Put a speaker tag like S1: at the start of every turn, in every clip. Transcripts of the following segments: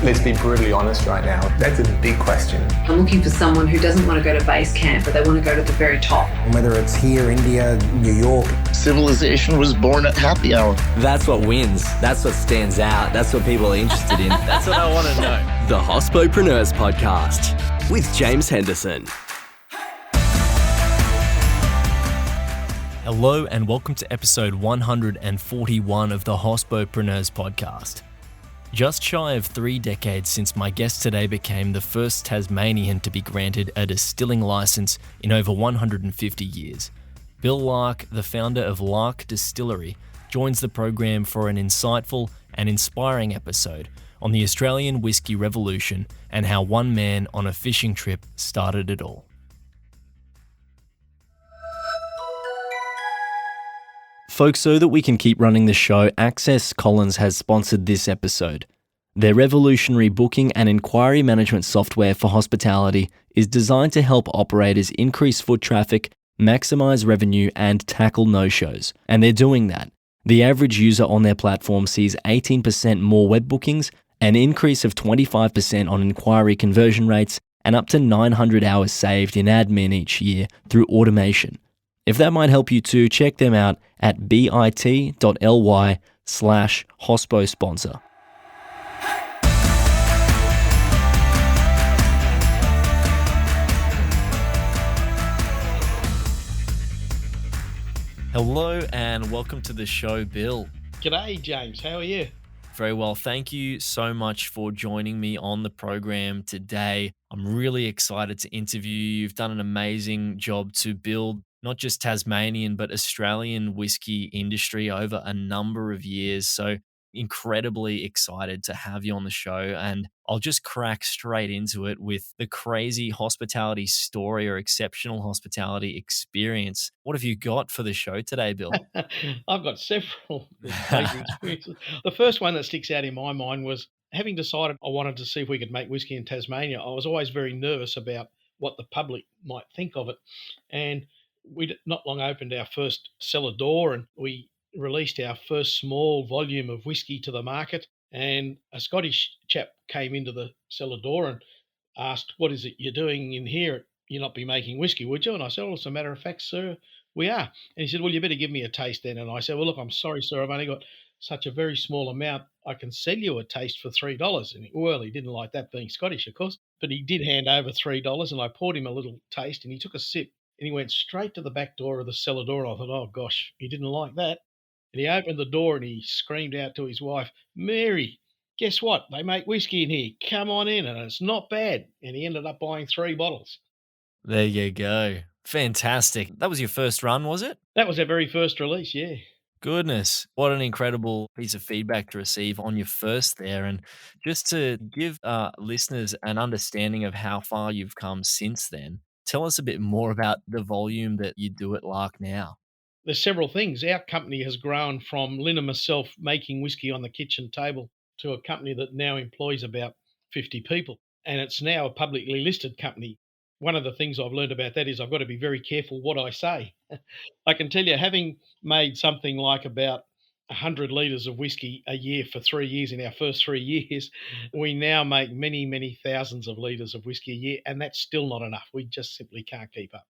S1: Let's be brutally honest right now. That's a big question.
S2: I'm looking for someone who doesn't want to go to base camp, but they want to go to the very top.
S3: Whether it's here, India, New York.
S4: Civilization was born at happy hour.
S5: That's what wins. That's what stands out. That's what people are interested in.
S6: That's what I want to know.
S5: The Hospopreneurs Podcast with James Henderson.
S6: Hello and welcome to episode 141 of the Hospopreneurs Podcast. Just shy of 3 decades since my guest today became the first Tasmanian to be granted a distilling license in over 150 years. Bill Lark, the founder of Lark Distillery, joins the program for an insightful and inspiring episode on the Australian whisky revolution and how one man on a fishing trip started it all. Folks, so that we can keep running the show, Access Collins has sponsored this episode. Their revolutionary booking and inquiry management software for hospitality is designed to help operators increase foot traffic, maximize revenue, and tackle no-shows. And they're doing that. The average user on their platform sees 18% more web bookings, an increase of 25% on inquiry conversion rates, and up to 900 hours saved in admin each year through automation. If that might help you too, check them out at bit.ly/hosposponsor. Hello and welcome to the show, Bill.
S7: G'day, James. How are you?
S6: Very well. Thank you so much for joining me on the program today. I'm really excited to interview you. You've done an amazing job to build not just Tasmanian, but Australian whiskey industry over a number of years. So incredibly excited to have you on the show. And I'll just crack straight into it with the crazy hospitality story or exceptional hospitality experience. What have you got for the show today, Bill?
S7: I've got several amazing experiences. The first one that sticks out in my mind was having decided I wanted to see if we could make whiskey in Tasmania. I was always very nervous about what the public might think of it. And we not long opened our first cellar door and we released our first small volume of whiskey to the market. And a Scottish chap came into the cellar door and asked, "What is it you're doing in here? You'll not be making whiskey, would you?" And I said, "Well, as a matter of fact, sir, we are." And he said, "Well, you better give me a taste then." And I said, "Well, look, I'm sorry, sir, I've only got such a very small amount. I can sell you a taste for $3. And he didn't like that, being Scottish, of course, but he did hand over $3 and I poured him a little taste and he took a sip. And he went straight to the back door of the cellar door. And I thought, oh, gosh, he didn't like that. And he opened the door and he screamed out to his wife, "Mary, guess what? They make whiskey in here. Come on in." And it's not bad. And he ended up buying 3 bottles.
S6: There you go. Fantastic. That was your first run, was it?
S7: That was our very first release, yeah.
S6: Goodness, what an incredible piece of feedback to receive on your first there. And just to give listeners an understanding of how far you've come since then, tell us a bit more about the volume that you do at Lark now.
S7: There's several things. Our company has grown from Lynn and myself making whiskey on the kitchen table to a company that now employs about 50 people. And it's now a publicly listed company. One of the things I've learned about that is I've got to be very careful what I say. I can tell you, having made something like about 100 litres of whiskey a year for 3 years in our first 3 years, we now make many, many thousands of litres of whiskey a year, and that's still not enough. We just simply can't keep up.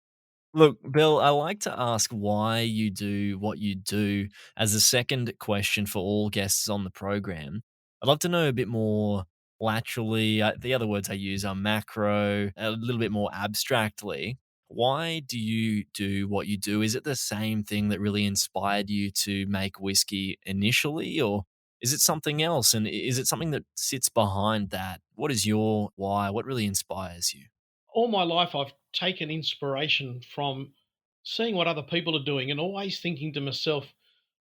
S6: Look, Bill, I like to ask why you do what you do as a second question for all guests on the program. I'd love to know a bit more laterally. The other words I use are macro, a little bit more abstractly. Why do you do what you do? Is it the same thing that really inspired you to make whiskey initially, or is it something else? And is it something that sits behind that? What is your why? What really inspires you?
S7: All my life, I've taken inspiration from seeing what other people are doing and always thinking to myself,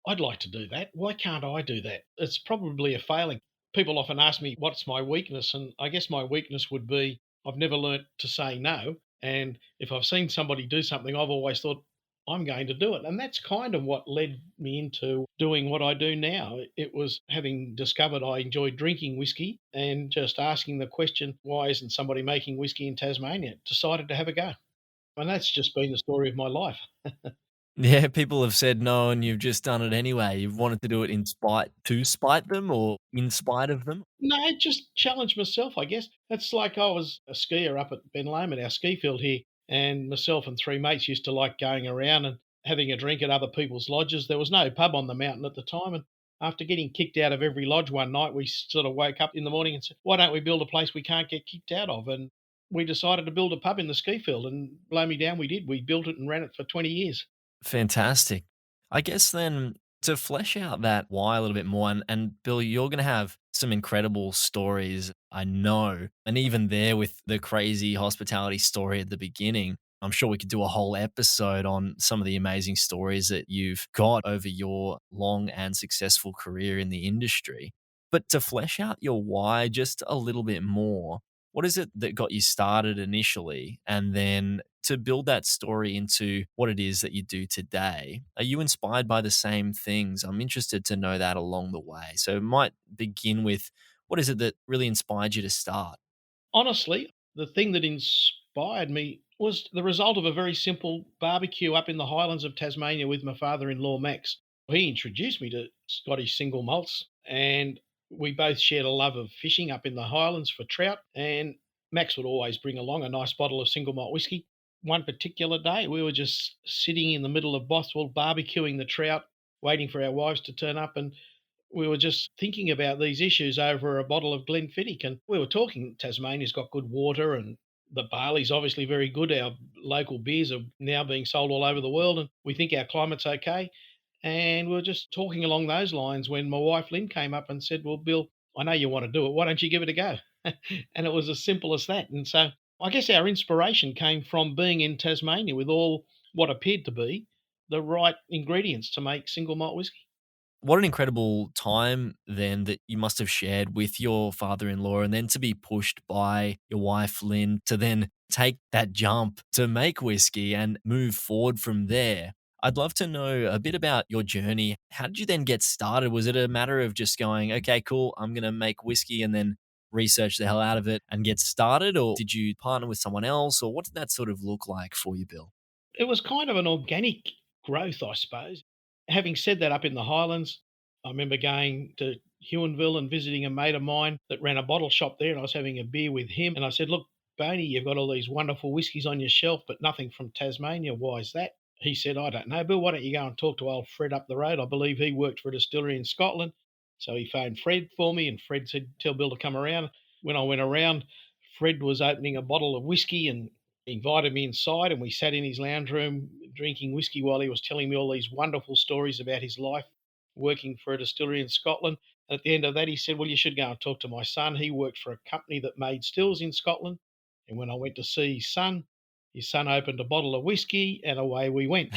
S7: I'd like to do that. Why can't I do that? It's probably a failing. People often ask me, what's my weakness? And I guess my weakness would be I've never learnt to say no. And if I've seen somebody do something, I've always thought, I'm going to do it. And that's kind of what led me into doing what I do now. It was having discovered I enjoyed drinking whiskey and just asking the question, why isn't somebody making whiskey in Tasmania? Decided to have a go. And that's just been the story of my life.
S6: Yeah, people have said no, and you've just done it anyway. You've wanted to do it in spite to spite them or in spite of them?
S7: No, just challenge myself, I guess. It's like I was a skier up at Ben Lomond, our ski field here, and myself and three mates used to like going around and having a drink at other people's lodges. There was no pub on the mountain at the time, and after getting kicked out of every lodge one night, we sort of woke up in the morning and said, "Why don't we build a place we can't get kicked out of?" And we decided to build a pub in the ski field, and blow me down, we did. We built it and ran it for 20 years.
S6: Fantastic. I guess then to flesh out that why a little bit more, and Bill, you're going to have some incredible stories, I know. And even there with the crazy hospitality story at the beginning, I'm sure we could do a whole episode on some of the amazing stories that you've got over your long and successful career in the industry. But to flesh out your why just a little bit more, what is it that got you started initially? And then to build that story into what it is that you do today, are you inspired by the same things? I'm interested to know that along the way. So it might begin with what is it that really inspired you to start?
S7: Honestly, the thing that inspired me was the result of a very simple barbecue up in the Highlands of Tasmania with my father in law, Max. He introduced me to Scottish single malts, and we both shared a love of fishing up in the Highlands for trout. And Max would always bring along a nice bottle of single malt whiskey. One particular day, we were just sitting in the middle of Bothwell barbecuing the trout, waiting for our wives to turn up. And we were just thinking about these issues over a bottle of Glenfiddich, and we were talking Tasmania's got good water and the barley's obviously very good. Our local beers are now being sold all over the world, and we think our climate's okay. And we were just talking along those lines when my wife Lynn came up and said, "Well, Bill, I know you want to do it. Why don't you give it a go?" And it was as simple as that. And so I guess our inspiration came from being in Tasmania with all what appeared to be the right ingredients to make single malt whiskey.
S6: What an incredible time then that you must have shared with your father-in-law, and then to be pushed by your wife, Lynn, to then take that jump to make whiskey and move forward from there. I'd love to know a bit about your journey. How did you then get started? Was it a matter of just going, okay, cool, I'm going to make whiskey and then research the hell out of it and get started? Or did you partner with someone else? Or what did that sort of look like for you, Bill?
S7: It was kind of an organic growth, I suppose. Having said that, up in the Highlands, I remember going to Huonville and visiting a mate of mine that ran a bottle shop there, and I was having a beer with him. And I said, "Look, Boney, you've got all these wonderful whiskies on your shelf, but nothing from Tasmania. Why is that?" He said, "I don't know, Bill. Why don't you go and talk to old Fred up the road? I believe he worked for a distillery in Scotland." So he phoned Fred for me, and Fred said, "Tell Bill to come around." When I went around, Fred was opening a bottle of whiskey and invited me inside, and we sat in his lounge room drinking whiskey while he was telling me all these wonderful stories about his life working for a distillery in Scotland. At the end of that, he said, "Well, you should go and talk to my son. He worked for a company that made stills in Scotland." And when I went to see his son opened a bottle of whiskey, and away we went.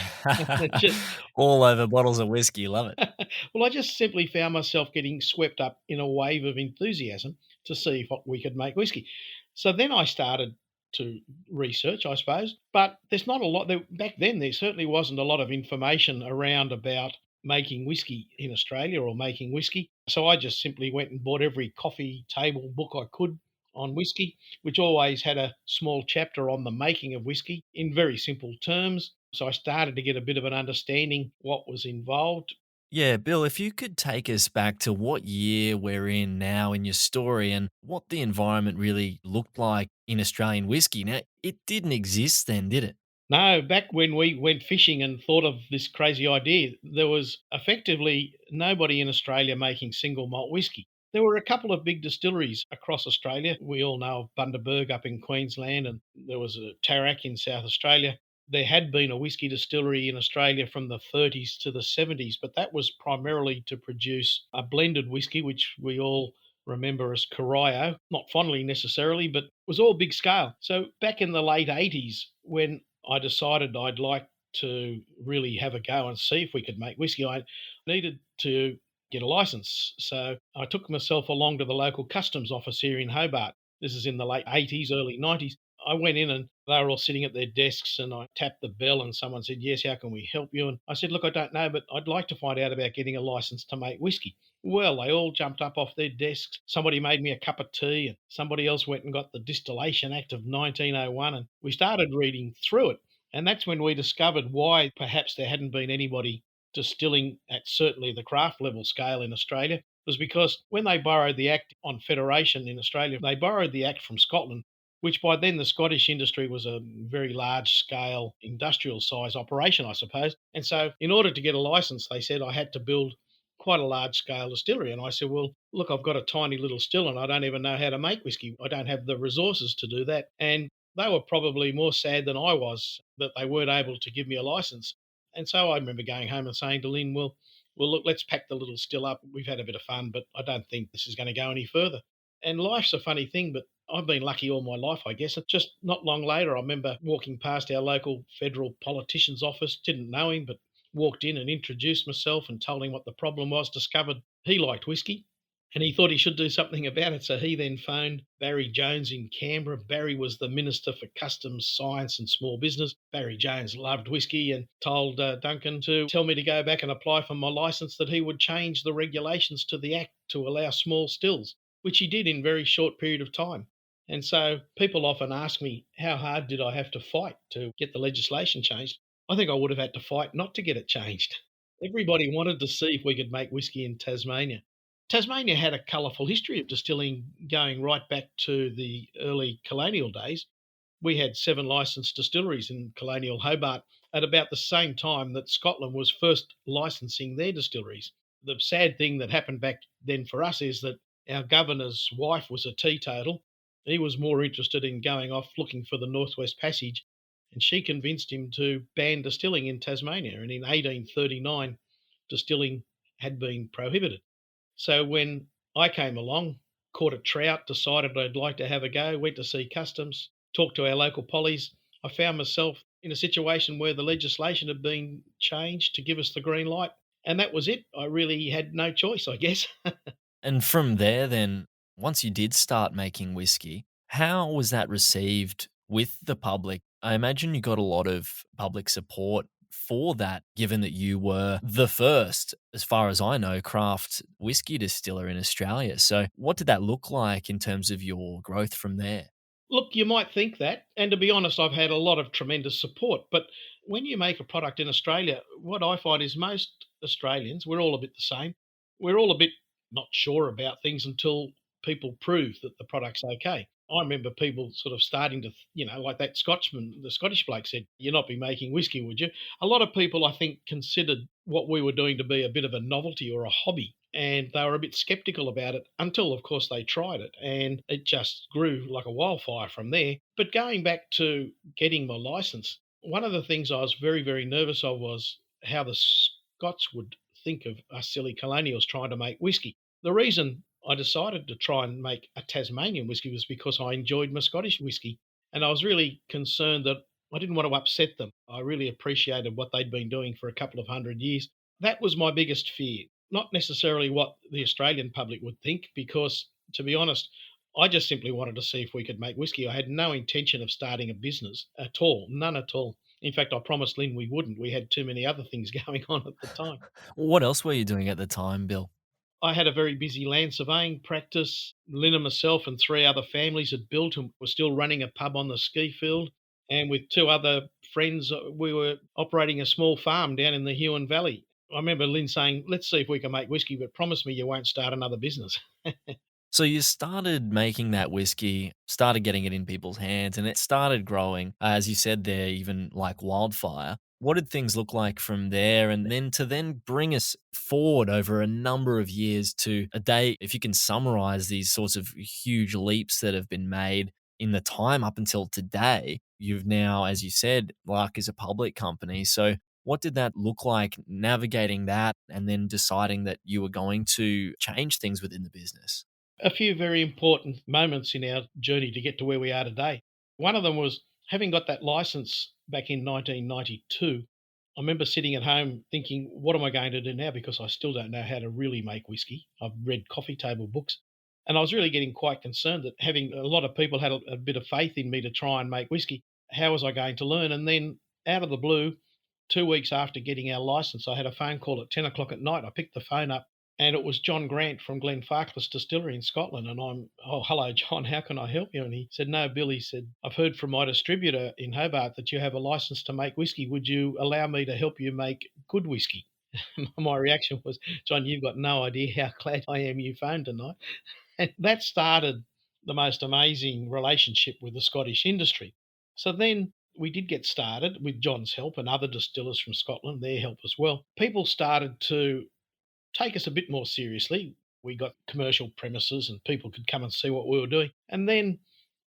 S7: Just,
S6: All over bottles of whiskey. Love it.
S7: well, I just simply found myself getting swept up in a wave of enthusiasm to see if we could make whiskey. So then I started to research, I suppose, but there's not a lot there. Back then, there certainly wasn't a lot of information around about making whiskey in Australia or making whiskey. So I just simply went and bought every coffee table book I could on whiskey, which always had a small chapter on the making of whiskey in very simple terms. So I started to get a bit of an understanding what was involved.
S6: Yeah, Bill, if you could take us back to what year we're in now in your story and what the environment really looked like in Australian whiskey. Now, it didn't exist then, did it?
S7: No, back when we went fishing and thought of this crazy idea, there was effectively nobody in Australia making single malt whiskey. There were a couple of big distilleries across Australia. We all know of Bundaberg up in Queensland, and there was a Tarak in South Australia. There had been a whiskey distillery in Australia from the 30s to the 70s, but that was primarily to produce a blended whiskey, which we all remember as Corio, not fondly necessarily, but was all big scale. So back in the late 80s, when I decided I'd like to really have a go and see if we could make whiskey, I needed to get a license. So I took myself along to the local customs office here in Hobart. This is in the late 80s, early 90s. I went in and they were all sitting at their desks, and I tapped the bell and someone said, "Yes, how can we help you?" And I said, "Look, I don't know, but I'd like to find out about getting a license to make whiskey." Well, they all jumped up off their desks. Somebody made me a cup of tea, and somebody else went and got the Distillation Act of 1901, and we started reading through it. And that's when we discovered why perhaps there hadn't been anybody distilling at certainly the craft level scale in Australia, was because when they borrowed the Act on Federation in Australia, they borrowed the Act from Scotland, which by then the Scottish industry was a very large scale industrial size operation, I suppose. And so, in order to get a license, they said I had to build quite a large scale distillery. And I said, well, look, I've got a tiny little still and I don't even know how to make whiskey. I don't have the resources to do that. And they were probably more sad than I was that they weren't able to give me a license. And so I remember going home and saying to Lynn, well, look, let's pack the little still up. We've had a bit of fun, but I don't think this is going to go any further. And life's a funny thing, but I've been lucky all my life, I guess. It's just not long later, I remember walking past our local federal politician's office, didn't know him, but walked in and introduced myself and told him what the problem was, discovered he liked whiskey and he thought he should do something about it. So he then phoned Barry Jones in Canberra. Barry was the Minister for Customs, Science and Small Business. Barry Jones loved whiskey and told Duncan to tell me to go back and apply for my licence, that he would change the regulations to the Act to allow small stills, which he did in a very short period of time. And so people often ask me, how hard did I have to fight to get the legislation changed? I think I would have had to fight not to get it changed. Everybody wanted to see if we could make whiskey in Tasmania. Tasmania had a colourful history of distilling going right back to the early colonial days. We had 7 licensed distilleries in colonial Hobart at about the same time that Scotland was first licensing their distilleries. The sad thing that happened back then for us is that our governor's wife was a teetotal. He was more interested in going off looking for the Northwest Passage, and she convinced him to ban distilling in Tasmania. And in 1839, distilling had been prohibited. So when I came along, caught a trout, decided I'd like to have a go, went to see customs, talked to our local pollies, I found myself in a situation where the legislation had been changed to give us the green light. And that was it. I really had no choice, I guess.
S6: And from there, then, once you did start making whiskey, how was that received with the public? I imagine you got a lot of public support for that, given that you were the first, as far as I know, craft whiskey distiller in Australia. So, what did that look like in terms of your growth from there?
S7: Look, you might think that. And to be honest, I've had a lot of tremendous support. But when you make a product in Australia, what I find is most Australians, we're all a bit the same. We're all a bit not sure about things until people prove that the product's okay. I remember people sort of starting to, like that Scotsman, the Scottish bloke said, you'd not be making whiskey, would you? A lot of people, I think, considered what we were doing to be a bit of a novelty or a hobby. And they were a bit skeptical about it until, of course, they tried it. And it just grew like a wildfire from there. But going back to getting my license, one of the things I was very, very nervous of was how the Scots would think of us silly colonials trying to make whiskey. The reason I decided to try and make a Tasmanian whiskey was because I enjoyed my Scottish whiskey. And I was really concerned that I didn't want to upset them. I really appreciated what they'd been doing for a couple of 100 years. That was my biggest fear, not necessarily what the Australian public would think, because to be honest, I just simply wanted to see if we could make whiskey. I had no intention of starting a business at all, none at all. In fact, I promised Lynn we wouldn't. We had too many other things going on at the time.
S6: What else were you doing at the time, Bill?
S7: I had a very busy land surveying practice. Lynn and myself and 3 other families had built and were still running a pub on the ski field. And with 2 other friends, we were operating a small farm down in the Huon Valley. I remember Lynn saying, let's see if we can make whiskey, but promise me you won't start another business.
S6: So you started making that whiskey, started getting it in people's hands, and it started growing, as you said there, even like wildfire. What did things look like from there? And then to then bring us forward over a number of years to a day, if you can summarize these sorts of huge leaps that have been made in the time up until today, you've now, as you said, Lark is a public company. So what did that look like navigating that and then deciding that you were going to change things within the business?
S7: A few very important moments in our journey to get to where we are today. One of them was having got that license back in 1992. I remember sitting at home thinking, what am I going to do now? Because I still don't know how to really make whiskey. I've read coffee table books. And I was really getting quite concerned that having a lot of people had a bit of faith in me to try and make whiskey, how was I going to learn? And then out of the blue, 2 weeks after getting our license, I had a phone call at 10 o'clock at night. I picked the phone up And it was John Grant from Glenfarclas Distillery in Scotland. And oh, hello, John, how can I help you? And he said, no, Bill, he said, I've heard from my distributor in Hobart that you have a license to make whiskey. Would you allow me to help you make good whiskey? My reaction was, John, you've got no idea how glad I am you phoned tonight. And that started the most amazing relationship with the Scottish industry. So then we did get started with John's help and other distillers from Scotland, their help as well. People started to take us a bit more seriously. We got commercial premises and people could come and see what we were doing. And then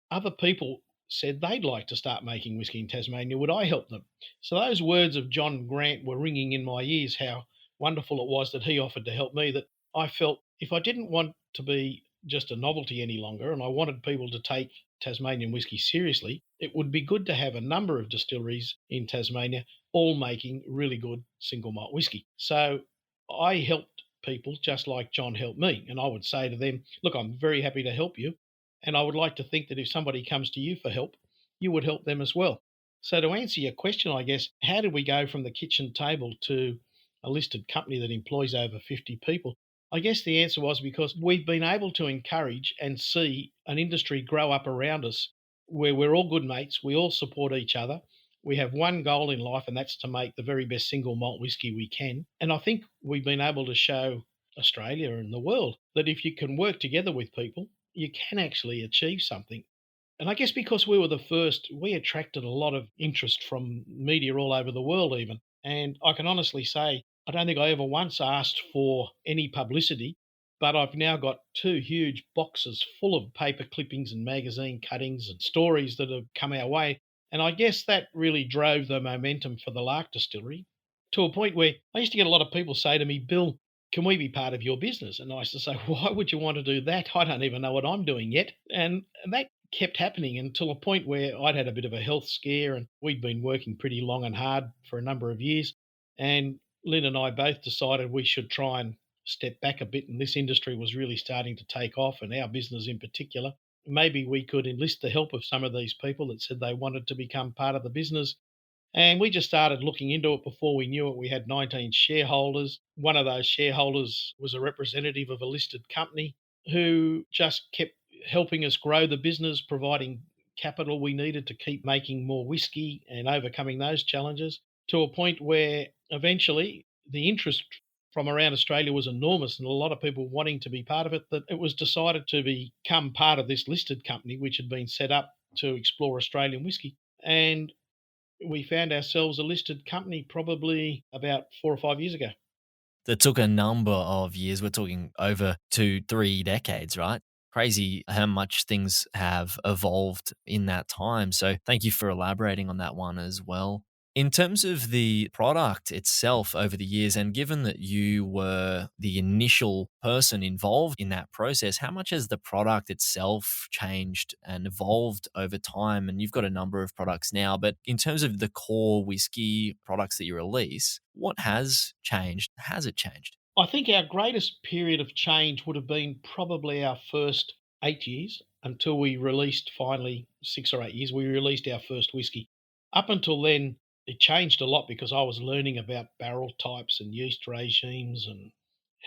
S7: other people said they'd like to start making whiskey in Tasmania. Would I help them? So those words of John Grant were ringing in my ears, how wonderful it was that he offered to help me, that I felt if I didn't want to be just a novelty any longer and I wanted people to take Tasmanian whiskey seriously, it would be good to have a number of distilleries in Tasmania all making really good single malt whiskey. So I helped people just like John helped me. And I would say to them, look, I'm very happy to help you. And I would like to think that if somebody comes to you for help, you would help them as well. So to answer your question, I guess, how did we go from the kitchen table to a listed company that employs over 50 people? I guess the answer was because we've been able to encourage and see an industry grow up around us where we're all good mates, we all support each other. We have one goal in life, and that's to make the very best single malt whiskey we can. And I think we've been able to show Australia and the world that if you can work together with people, you can actually achieve something. And I guess because we were the first, we attracted a lot of interest from media all over the world, even. And I can honestly say, I don't think I ever once asked for any publicity, but I've now got 2 huge boxes full of paper clippings and magazine cuttings and stories that have come our way. And I guess that really drove the momentum for the Lark Distillery to a point where I used to get a lot of people say to me, Bill, can we be part of your business? And I used to say, why would you want to do that? I don't even know what I'm doing yet. And that kept happening until a point where I'd had a bit of a health scare and we'd been working pretty long and hard for a number of years. And Lynn and I both decided we should try and step back a bit. And this industry was really starting to take off, and our business in particular. Maybe we could enlist the help of some of these people that said they wanted to become part of the business. And we just started looking into it. Before we knew it, we had 19 shareholders. One of those shareholders was a representative of a listed company who just kept helping us grow the business, providing capital we needed to keep making more whiskey and overcoming those challenges, to a point where eventually the interest from around Australia was enormous and a lot of people wanting to be part of it, that it was decided to become part of this listed company, which had been set up to explore Australian whiskey. And we found ourselves a listed company probably about 4 or 5 years ago.
S6: That took a number of years. We're talking over 2-3 decades, right? Crazy how much things have evolved in that time. So thank you for elaborating on that one as well. In terms of the product itself over the years, and given that you were the initial person involved in that process, how much has the product itself changed and evolved over time? And you've got a number of products now, but in terms of the core whiskey products that you release, what has changed? Has it changed?
S7: I think our greatest period of change would have been probably our first 8 years until we released finally 6 or 8 years. We released our first whiskey. Up until then, it changed a lot because I was learning about barrel types and yeast regimes and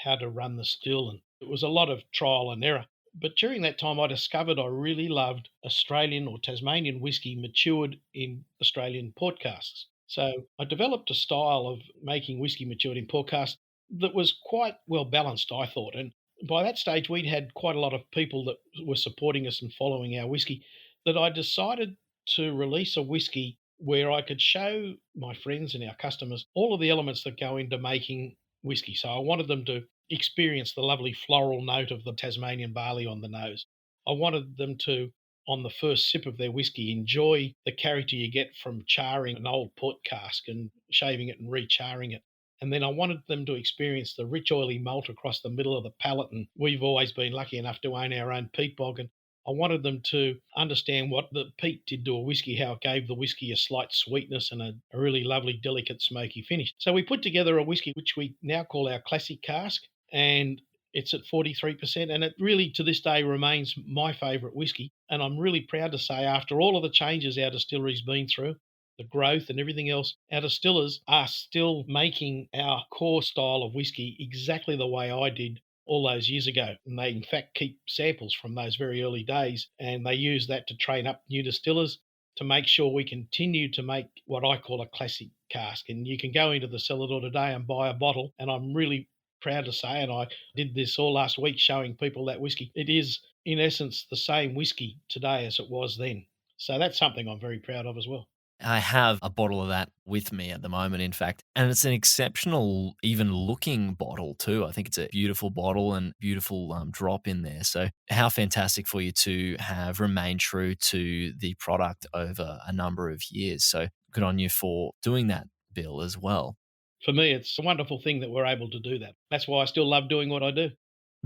S7: how to run the still. And it was a lot of trial and error. But during that time, I discovered I really loved Australian or Tasmanian whiskey matured in Australian port casks. So I developed a style of making whiskey matured in port casks that was quite well balanced, I thought. And by that stage, we'd had quite a lot of people that were supporting us and following our whiskey, that I decided to release a whiskey where I could show my friends and our customers all of the elements that go into making whiskey. So I wanted them to experience the lovely floral note of the Tasmanian barley on the nose. I wanted them to, on the first sip of their whiskey, enjoy the character you get from charring an old port cask and shaving it and re-charring it. And then I wanted them to experience the rich oily malt across the middle of the palate. And we've always been lucky enough to own our own peat bog. And I wanted them to understand what the peat did to a whiskey, how it gave the whiskey a slight sweetness and a really lovely, delicate, smoky finish. So we put together a whiskey which we now call our classic cask, and it's at 43%. And it really, to this day, remains my favourite whiskey. And I'm really proud to say, after all of the changes our distillery's been through, the growth and everything else, our distillers are still making our core style of whiskey exactly the way I did all those years ago. And they, in fact, keep samples from those very early days. And they use that to train up new distillers to make sure we continue to make what I call a classic cask. And you can go into the cellar door today and buy a bottle. And I'm really proud to say, and I did this all last week showing people that whiskey, it is in essence the same whiskey today as it was then. So that's something I'm very proud of as well.
S6: I have a bottle of that with me at the moment, in fact, and it's an exceptional, even looking bottle too. I think it's a beautiful bottle and beautiful drop in there. So, how fantastic for you to have remained true to the product over a number of years. So, good on you for doing that, Bill, as well.
S7: For me, it's a wonderful thing that we're able to do that. That's why I still love doing what I do.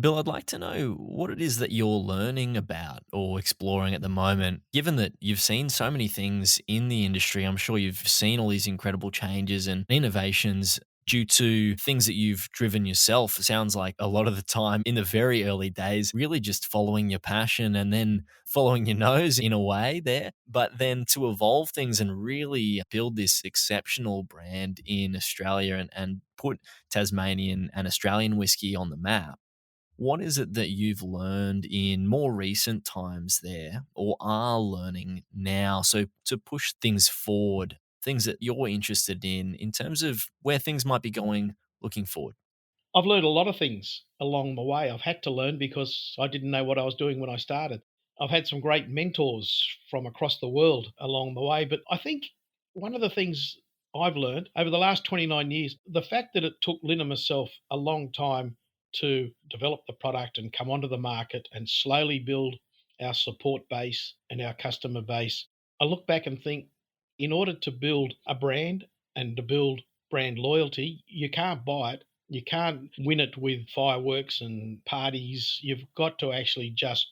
S6: Bill, I'd like to know what it is that you're learning about or exploring at the moment. Given that you've seen so many things in the industry, I'm sure you've seen all these incredible changes and innovations due to things that you've driven yourself. It sounds like a lot of the time in the very early days, really just following your passion and then following your nose in a way there. But then to evolve things and really build this exceptional brand in Australia and put Tasmanian and Australian whiskey on the map. What is it that you've learned in more recent times there or are learning now? So to push things forward, things that you're interested in terms of where things might be going looking forward.
S7: I've learned a lot of things along the way. I've had to learn because I didn't know what I was doing when I started. I've had some great mentors from across the world along the way. But I think one of the things I've learned over the last 29 years, the fact that it took Lynn and myself a long time to develop the product and come onto the market and slowly build our support base and our customer base, I look back and think in order to build a brand and to build brand loyalty, you can't buy it. You can't win it with fireworks and parties. You've got to actually just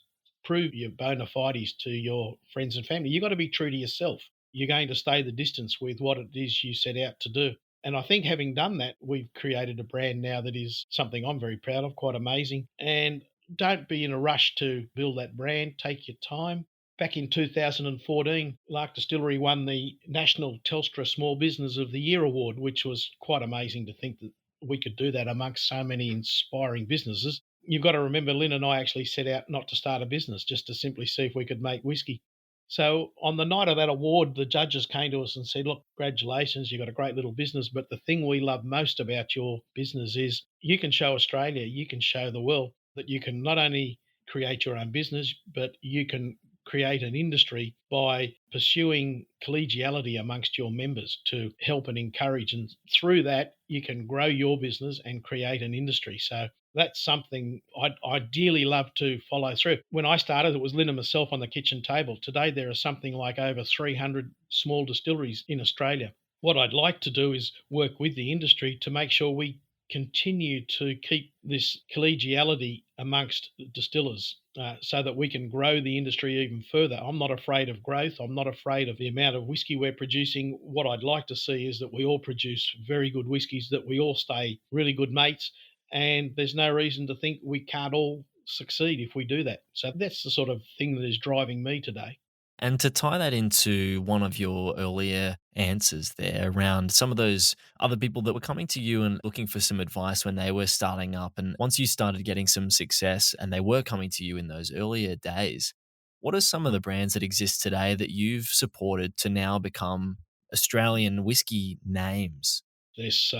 S7: prove your bona fides to your friends and family. You've got to be true to yourself. You're going to stay the distance with what it is you set out to do. And I think having done that, we've created a brand now that is something I'm very proud of, quite amazing. And don't be in a rush to build that brand. Take your time. Back in 2014, Lark Distillery won the National Telstra Small Business of the Year award, which was quite amazing to think that we could do that amongst so many inspiring businesses. You've got to remember, Lynn and I actually set out not to start a business, just to simply see if we could make whiskey. So on the night of that award, the judges came to us and said, look, congratulations, you've got a great little business. But the thing we love most about your business is you can show Australia, you can show the world that you can not only create your own business, but you can create an industry by pursuing collegiality amongst your members to help and encourage. And through that, you can grow your business and create an industry. So that's something I'd ideally love to follow through. When I started, it was Lynn and myself on the kitchen table. Today, there are something like over 300 small distilleries in Australia. What I'd like to do is work with the industry to make sure we continue to keep this collegiality amongst distillers so that we can grow the industry even further. I'm not afraid of growth. I'm not afraid of the amount of whiskey we're producing. What I'd like to see is that we all produce very good whiskies, that we all stay really good mates, and there's no reason to think we can't all succeed if we do that. So that's the sort of thing that is driving me today.
S6: And to tie that into one of your earlier answers there around some of those other people that were coming to you and looking for some advice when they were starting up. And once you started getting some success and they were coming to you in those earlier days, what are some of the brands that exist today that you've supported to now become Australian whiskey names?
S7: There's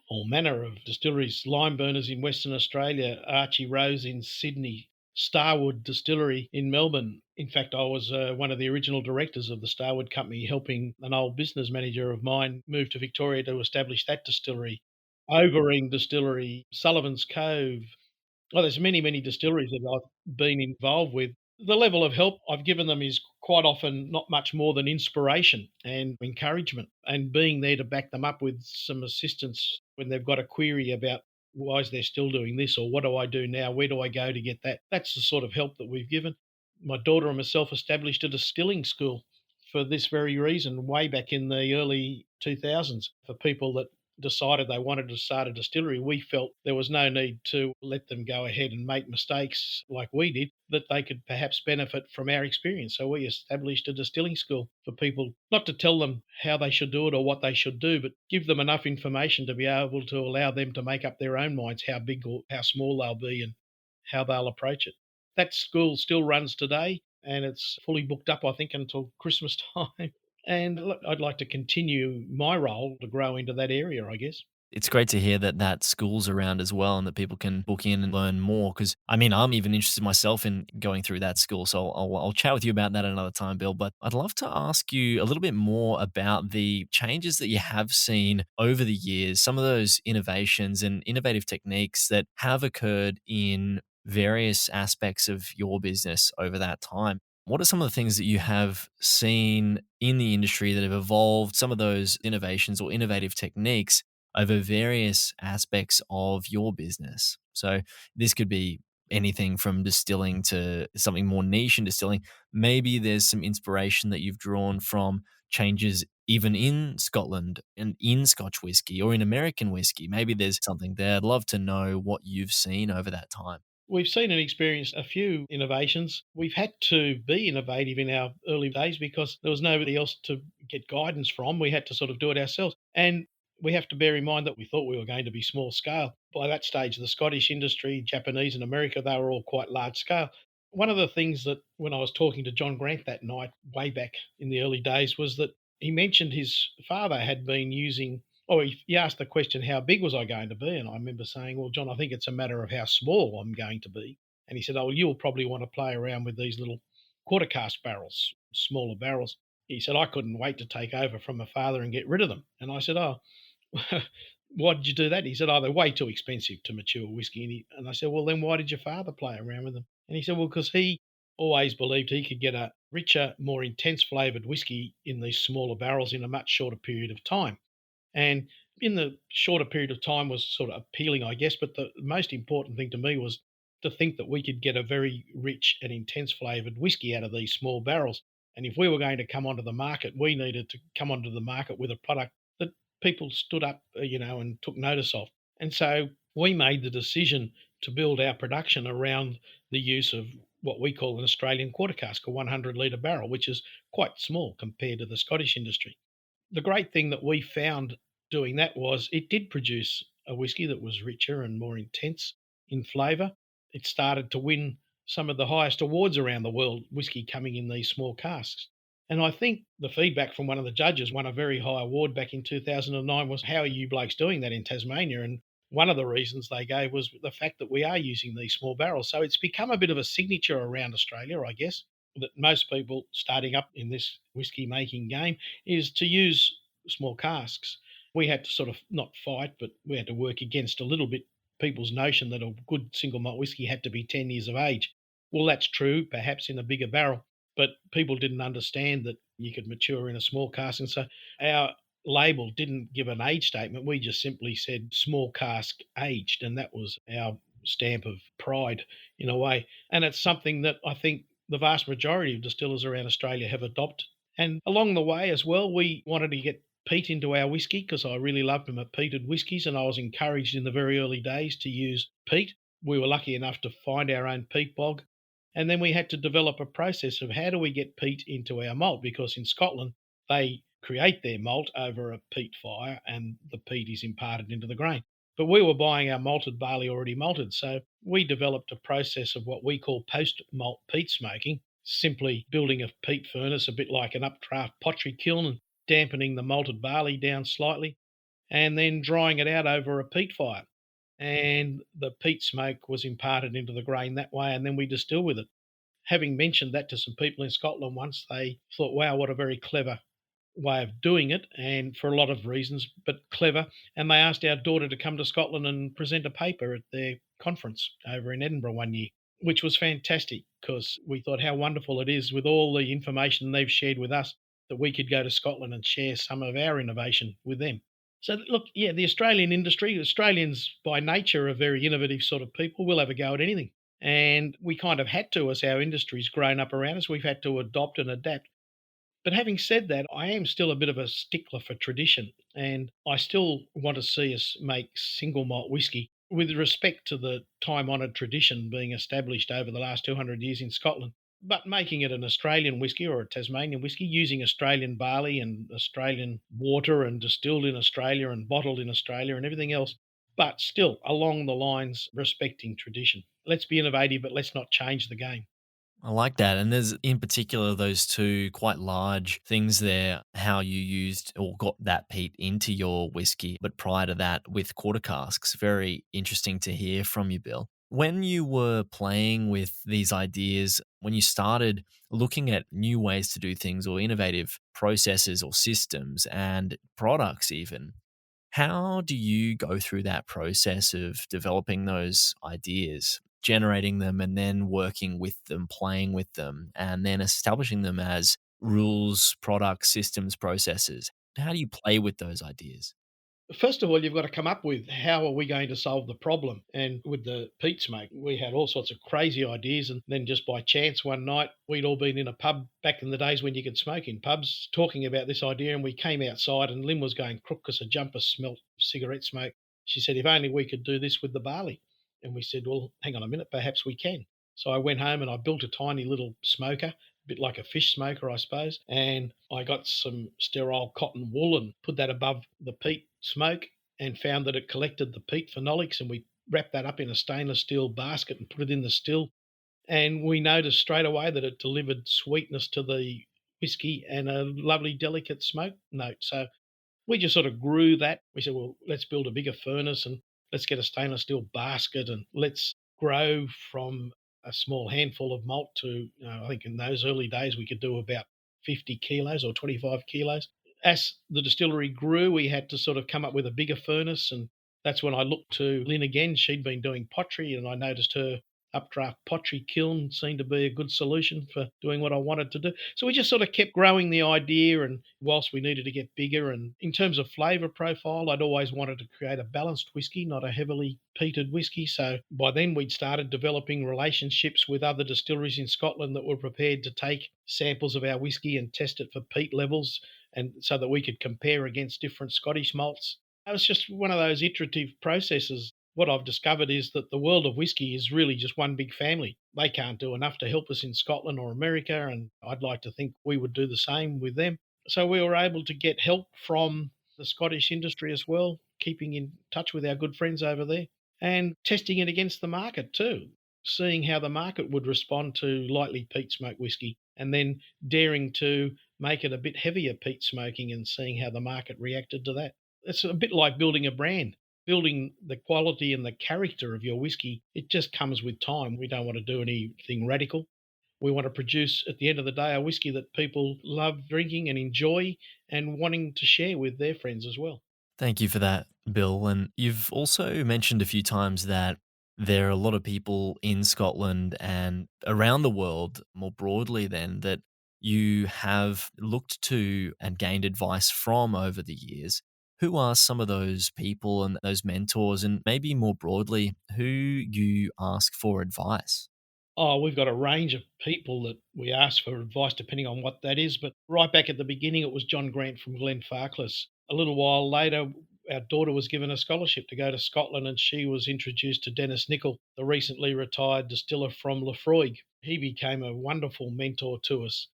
S7: all manner of distilleries, Lime Burners in Western Australia, Archie Rose in Sydney, Starwood Distillery in Melbourne. In fact, I was one of the original directors of the Starwood Company, helping an old business manager of mine move to Victoria to establish that distillery. Overeem Distillery, Sullivan's Cove. Well, there's many, many distilleries that I've been involved with. The level of help I've given them is quite often not much more than inspiration and encouragement, and being there to back them up with some assistance when they've got a query about why is they still doing this, or what do I do now? Where do I go to get that? That's the sort of help that we've given. My daughter and myself established a distilling school for this very reason way back in the early 2000s for people that decided they wanted to start a distillery, we felt there was no need to let them go ahead and make mistakes like we did, that they could perhaps benefit from our experience. So we established a distilling school for people, not to tell them how they should do it or what they should do, but give them enough information to be able to allow them to make up their own minds how big or how small they'll be and how they'll approach it. That school still runs today and it's fully booked up, I think, until Christmas time. And look, I'd like to continue my role to grow into that area, I guess.
S6: It's great to hear that school's around as well and that people can book in and learn more. Because I mean, I'm even interested myself in going through that school. So I'll chat with you about that another time, Bill. But I'd love to ask you a little bit more about the changes that you have seen over the years, some of those innovations and innovative techniques that have occurred in various aspects of your business over that time. What are some of the things that you have seen in the industry that have evolved, some of those innovations or innovative techniques over various aspects of your business? So this could be anything from distilling to something more niche in distilling. Maybe there's some inspiration that you've drawn from changes even in Scotland and in Scotch whiskey or in American whiskey. Maybe there's something there. I'd love to know what you've seen over that time.
S7: We've seen and experienced a few innovations. We've had to be innovative in our early days because there was nobody else to get guidance from. We had to sort of do it ourselves. And we have to bear in mind that we thought we were going to be small scale. By that stage, the Scottish industry, Japanese and America, they were all quite large scale. One of the things that when I was talking to John Grant that night, way back in the early days, was that he mentioned his father had been using, he asked the question, how big was I going to be? And I remember saying, well, John, I think it's a matter of how small I'm going to be. And he said, oh, well, you'll probably want to play around with these little quarter cask barrels, smaller barrels. He said, I couldn't wait to take over from my father and get rid of them. And I said, oh, why did you do that? He said, oh, they're way too expensive to mature whiskey. And I said, well, then why did your father play around with them? And he said, well, because he always believed he could get a richer, more intense flavoured whiskey in these smaller barrels in a much shorter period of time. And in the shorter period of time was sort of appealing, I guess. But the most important thing to me was to think that we could get a very rich and intense flavoured whiskey out of these small barrels. And if we were going to come onto the market, we needed to come onto the market with a product that people stood up, and took notice of. And so we made the decision to build our production around the use of what we call an Australian quarter cask, a 100 litre barrel, which is quite small compared to the Scottish industry. The great thing that we found doing that was it did produce a whiskey that was richer and more intense in flavour. It started to win some of the highest awards around the world, whiskey coming in these small casks. And I think the feedback from one of the judges, won a very high award back in 2009, was, how are you blokes doing that in Tasmania? And one of the reasons they gave was the fact that we are using these small barrels. So it's become a bit of a signature around Australia, I guess, that most people starting up in this whiskey making game is to use small casks. We had to sort of not fight, but we had to work against a little bit people's notion that a good single malt whiskey had to be 10 years of age. Well, that's true, perhaps in a bigger barrel, but people didn't understand that you could mature in a small cask. And so our label didn't give an age statement. We just simply said small cask aged, and that was our stamp of pride in a way. And it's something that I think the vast majority of distillers around Australia have adopted. And along the way as well, we wanted to get peat into our whiskey because I really loved them at peated whiskies, and I was encouraged in the very early days to use peat. We were lucky enough to find our own peat bog. And then we had to develop a process of how do we get peat into our malt, because in Scotland, they create their malt over a peat fire and the peat is imparted into the grain. But we were buying our malted barley already malted. So we developed a process of what we call post-malt peat smoking, simply building a peat furnace, a bit like an updraft pottery kiln, and dampening the malted barley down slightly, and then drying it out over a peat fire. And the peat smoke was imparted into the grain that way, and then we distill with it. Having mentioned that to some people in Scotland once, they thought, wow, what a very clever way of doing it, and for a lot of reasons, but clever. And they asked our daughter to come to Scotland and present a paper at their conference over in Edinburgh one year, which was fantastic because we thought how wonderful it is with all the information they've shared with us that we could go to Scotland and share some of our innovation with them. So look, yeah, the Australian industry, Australians by nature are very innovative sort of people. We'll have a go at anything. And we kind of had to, as our industry's grown up around us, we've had to adopt and adapt. But having said that, I am still a bit of a stickler for tradition, and I still want to see us make single malt whiskey with respect to the time honoured tradition being established over the last 200 years in Scotland, but making it an Australian whiskey or a Tasmanian whiskey using Australian barley and Australian water and distilled in Australia and bottled in Australia and everything else, but still along the lines respecting tradition. Let's be innovative, but let's not change the game.
S6: I like that. And there's in particular those two quite large things there, how you used or got that peat into your whiskey, but prior to that with quarter casks. Very interesting to hear from you, Bill. When you were playing with these ideas, when you started looking at new ways to do things or innovative processes or systems and products, even, how do you go through that process of developing those ideas, generating them, and then working with them, playing with them, and then establishing them as rules, products, systems, processes? How do you play with those ideas?
S7: First of all, you've got to come up with how are we going to solve the problem? And with the peat smoke, we had all sorts of crazy ideas. And then just by chance one night, we'd all been in a pub back in the days when you could smoke in pubs, talking about this idea. And we came outside and Lynn was going crook because a jumper smelt cigarette smoke. She said, if only we could do this with the barley. And we said, well, hang on a minute, perhaps we can. So I went home and I built a tiny little smoker, a bit like a fish smoker, I suppose. And I got some sterile cotton wool and put that above the peat smoke and found that it collected the peat phenolics. And we wrapped that up in a stainless steel basket and put it in the still. And we noticed straight away that it delivered sweetness to the whiskey and a lovely, delicate smoke note. So we just sort of grew that. We said, well, let's build a bigger furnace and let's get a stainless steel basket and let's grow from a small handful of malt to, I think in those early days we could do about 50 kilos or 25 kilos. As the distillery grew, we had to sort of come up with a bigger furnace. And that's when I looked to Lynn again. She'd been doing pottery and I noticed her updraft pottery kiln seemed to be a good solution for doing what I wanted to do. So we just sort of kept growing the idea, and whilst we needed to get bigger, and in terms of flavour profile, I'd always wanted to create a balanced whiskey, not a heavily peated whiskey. So by then we'd started developing relationships with other distilleries in Scotland that were prepared to take samples of our whiskey and test it for peat levels, and so that we could compare against different Scottish malts. It was just one of those iterative processes. What I've discovered is that the world of whiskey is really just one big family. They can't do enough to help us in Scotland or America, and I'd like to think we would do the same with them. So we were able to get help from the Scottish industry as well, keeping in touch with our good friends over there and testing it against the market too, seeing how the market would respond to lightly peat smoked whiskey, and then daring to make it a bit heavier peat smoking and seeing how the market reacted to that. It's a bit like building a brand. Building the quality and the character of your whiskey, it just comes with time. We don't want to do anything radical. We want to produce, at the end of the day, a whiskey that people love drinking and enjoy and wanting to share with their friends as well.
S6: Thank you for that, Bill. And you've also mentioned a few times that there are a lot of people in Scotland and around the world more broadly, then, that you have looked to and gained advice from over the years. Who are some of those people and those mentors, and maybe more broadly, who you ask for advice?
S7: Oh, we've got a range of people that we ask for advice depending on what that is. But right back at the beginning, it was John Grant from Glenfarclas. A little while later, our daughter was given a scholarship to go to Scotland and she was introduced to Dennis Nicol, the recently retired distiller from Lefroy. He became a wonderful mentor to us.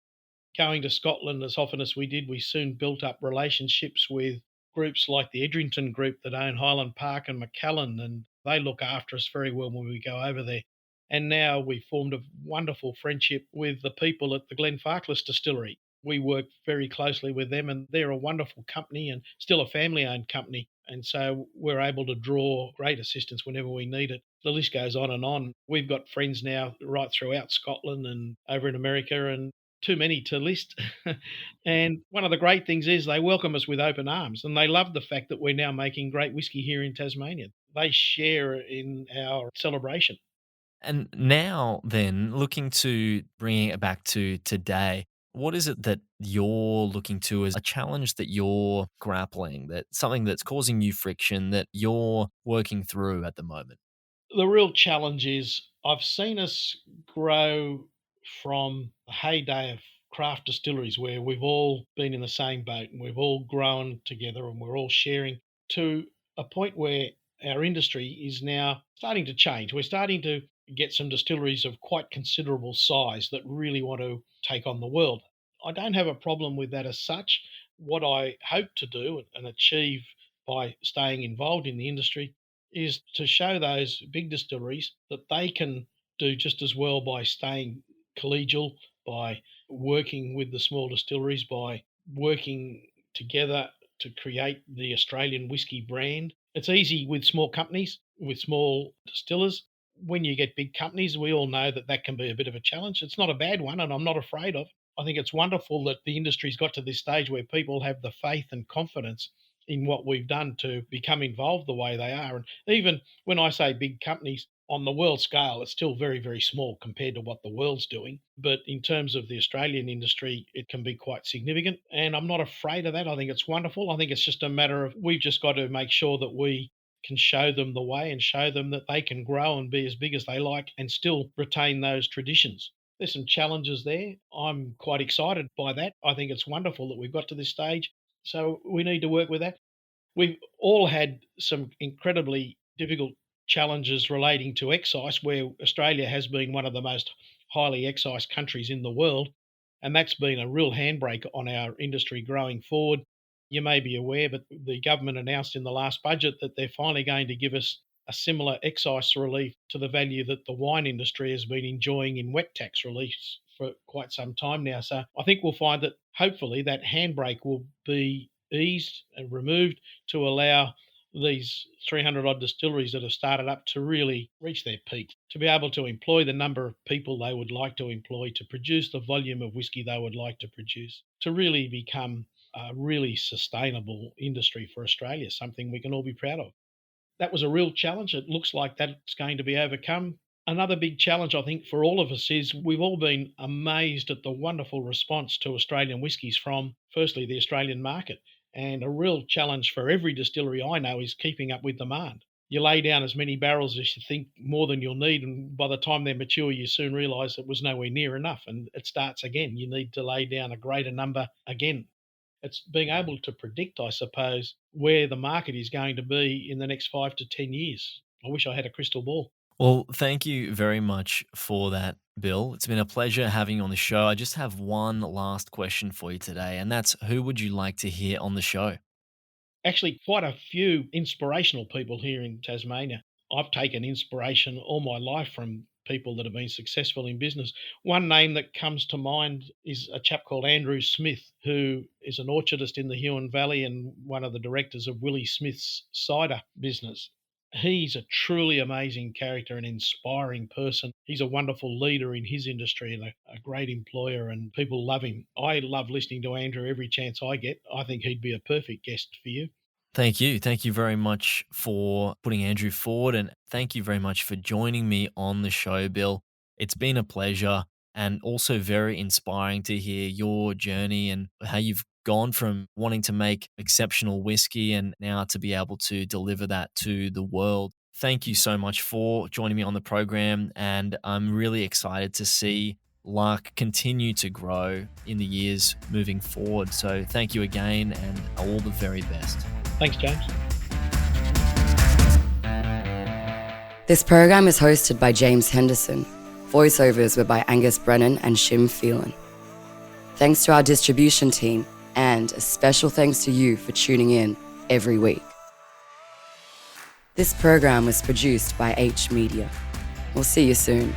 S7: Going to Scotland as often as we did, we soon built up relationships with groups like the Edrington Group that own Highland Park and Macallan, and they look after us very well when we go over there. And now we've formed a wonderful friendship with the people at the Glenfarclas Distillery. We work very closely with them, and they're a wonderful company and still a family owned company. And so we're able to draw great assistance whenever we need it. The list goes on and on. We've got friends now right throughout Scotland and over in America, and too many to list. And one of the great things is they welcome us with open arms and they love the fact that we're now making great whiskey here in Tasmania. They share in our celebration.
S6: And now, then, looking to bringing it back to today, what is it that you're looking to as a challenge that you're grappling, that something that's causing you friction that you're working through at the moment?
S7: The real challenge is I've seen us grow from the heyday of craft distilleries where we've all been in the same boat and we've all grown together and we're all sharing, to a point where our industry is now starting to change. We're starting to get some distilleries of quite considerable size that really want to take on the world. I don't have a problem with that as such. What I hope to do and achieve by staying involved in the industry is to show those big distilleries that they can do just as well by staying collegial, by working with the small distilleries, by working together to create the Australian whisky brand. It's easy with small companies, with small distillers. When you get big companies, we all know that that can be a bit of a challenge. It's not a bad one, and I'm not afraid of. I think it's wonderful that the industry's got to this stage where people have the faith and confidence in what we've done to become involved the way they are. And even when I say big companies, on the world scale, it's still very, very small compared to what the world's doing. But in terms of the Australian industry, it can be quite significant. And I'm not afraid of that. I think it's wonderful. I think it's just a matter of we've just got to make sure that we can show them the way and show them that they can grow and be as big as they like and still retain those traditions. There's some challenges there. I'm quite excited by that. I think it's wonderful that we've got to this stage. So we need to work with that. We've all had some incredibly difficult challenges relating to excise, where Australia has been one of the most highly excised countries in the world. And that's been a real handbrake on our industry growing forward. You may be aware, but the government announced in the last budget that they're finally going to give us a similar excise relief to the value that the wine industry has been enjoying in wet tax reliefs for quite some time now. So I think we'll find that hopefully that handbrake will be eased and removed to allow these 300 odd distilleries that have started up to really reach their peak, to be able to employ the number of people they would like to employ, to produce the volume of whisky they would like to produce, to really become a really sustainable industry for Australia, something we can all be proud of. That was a real challenge. It looks like that's going to be overcome. Another big challenge, I think, for all of us is we've all been amazed at the wonderful response to Australian whiskies from, firstly, the Australian market. And a real challenge for every distillery I know is keeping up with demand. You lay down as many barrels as you think more than you'll need, and by the time they're mature, you soon realise it was nowhere near enough, and it starts again. You need to lay down a greater number again. It's being able to predict, I suppose, where the market is going to be in the next 5 to 10 years. I wish I had a crystal ball.
S6: Well, thank you very much for that, Bill. It's been a pleasure having you on the show. I just have one last question for you today, and that's who would you like to hear on the show?
S7: Actually, quite a few inspirational people here in Tasmania. I've taken inspiration all my life from people that have been successful in business. One name that comes to mind is a chap called Andrew Smith, who is an orchardist in the Huon Valley and one of the directors of Willie Smith's cider business. He's a truly amazing character, an inspiring person. He's a wonderful leader in his industry and a great employer, and people love him. I love listening to Andrew every chance I get. I think he'd be a perfect guest for you.
S6: Thank you. Thank you very much for putting Andrew forward, and thank you very much for joining me on the show, Bill. It's been a pleasure and also very inspiring to hear your journey and how you've gone from wanting to make exceptional whiskey and now to be able to deliver that to the world. Thank you so much for joining me on the program, and I'm really excited to see Lark continue to grow in the years moving forward. So thank you again, and all the very best.
S7: Thanks, James.
S8: This program is hosted by James Henderson. Voiceovers were by Angus Brennan and Shim Phelan. Thanks to our distribution team, and a special thanks to you for tuning in every week. This program was produced by H Media. We'll see you soon.